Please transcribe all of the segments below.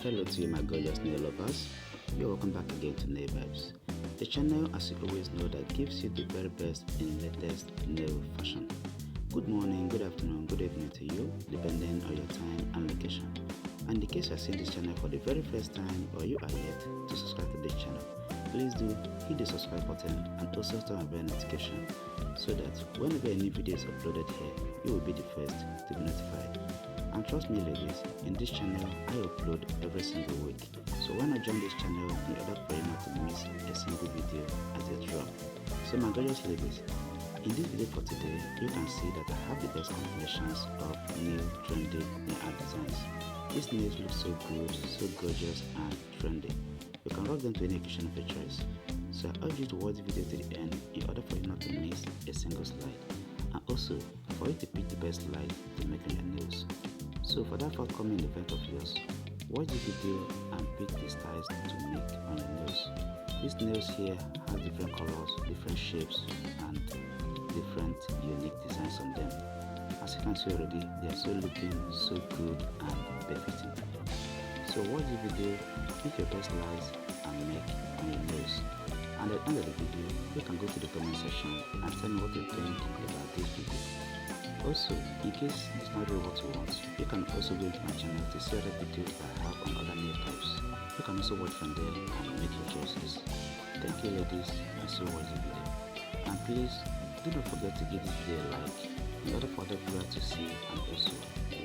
Hello to you my gorgeous nail lovers. You're welcome back again to Nail Vibes, the channel as you always know that gives you the very best in latest nail fashion. Good morning, good afternoon, good evening to you depending on your time and location. And in case you are seeing this channel for the very first time or you are yet to subscribe to this channel, please do hit the subscribe button and also turn on bell notification so that whenever a new video is uploaded here, you will be the first to be notified. And trust me ladies, in this channel I upload every single week, so why not join this channel in order for you not to miss a single video as a drop. So my gorgeous ladies, in this video for today you can see that I have the best combinations of new trendy nail art designs. These nails look so good, so gorgeous and trendy. You can rock them to any occasion of your choice. So I urge you to watch the video to the end in order for you not to miss a single slide, and also for you to pick the best slide to make on your nails. So for that forthcoming event of yours, watch the video and pick the styles to make on your nails. These nails here have different colors, different shapes and different unique designs on them. As you can see already, they are so looking so good and befitting. So watch the video, pick your best styles and make on your nails. And at the end of the video, you can go to the comment section and tell me what you think about this video. Also, in case it's not really what you want, you can also go into my channel to see other videos that I have on other nail types. You can also watch from there and make your choices. Thank you ladies, and so watch the video. And please, do not forget to give this video a like in order for other viewers to see and also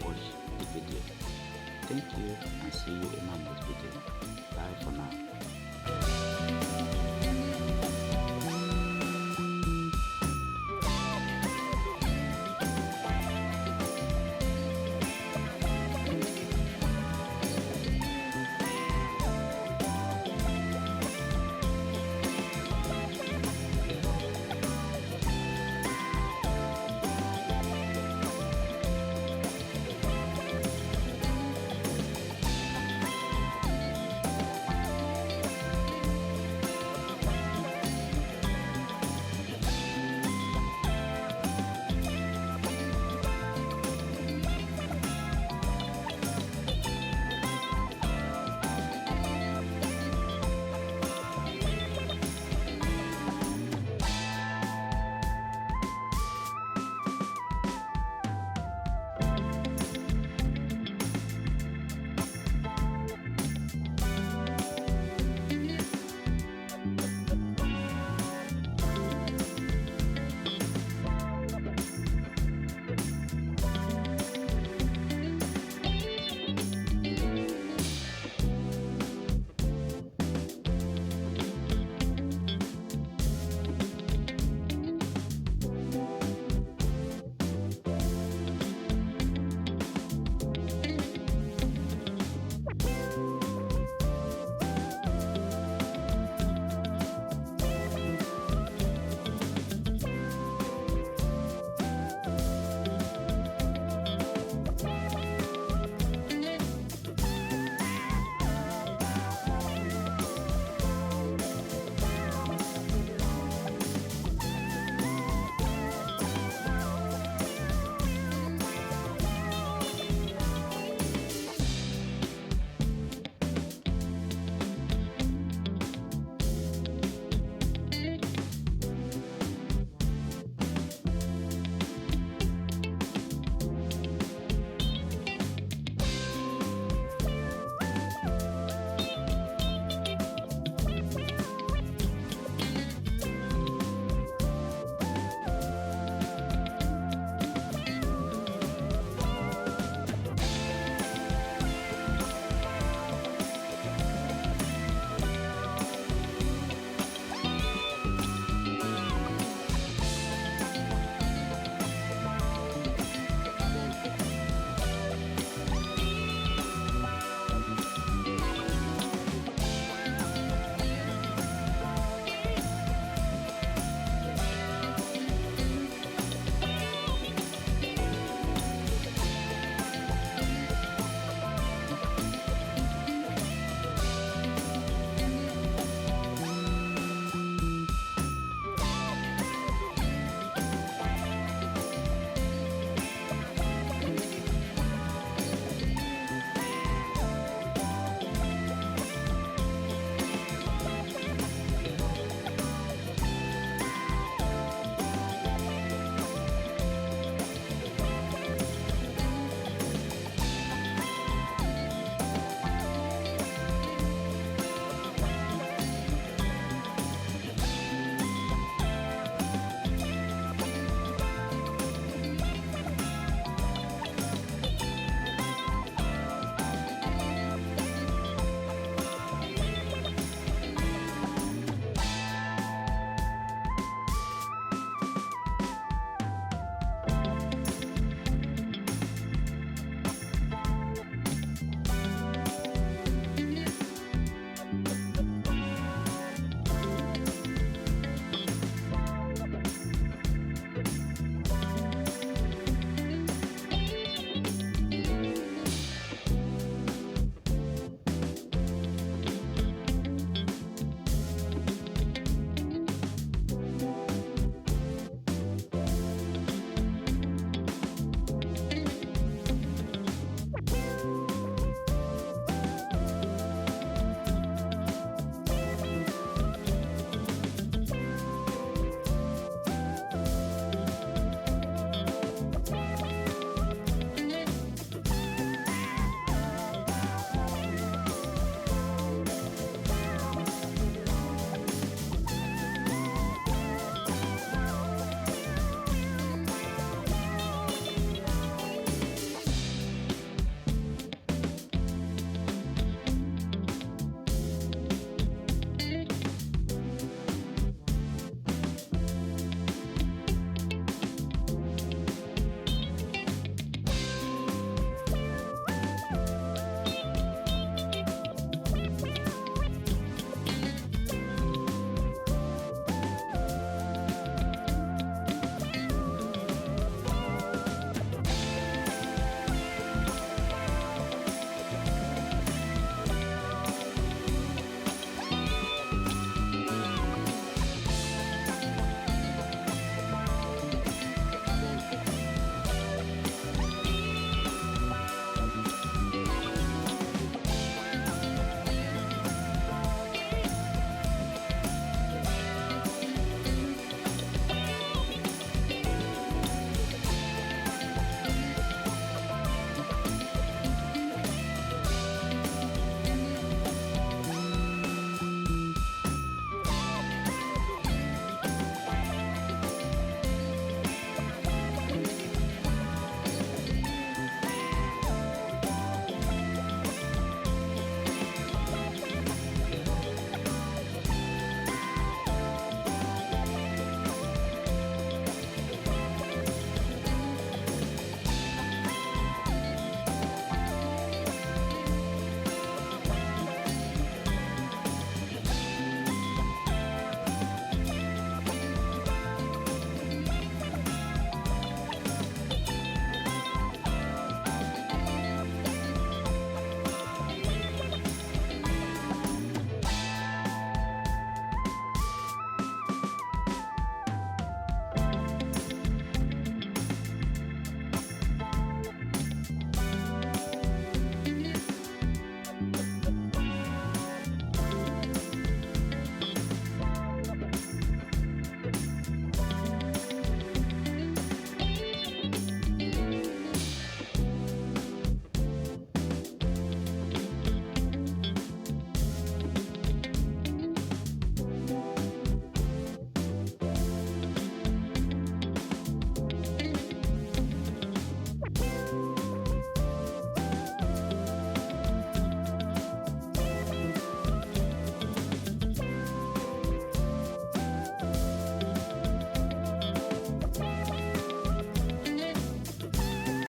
watch the video. Thank you and see you in my next video. Bye for now.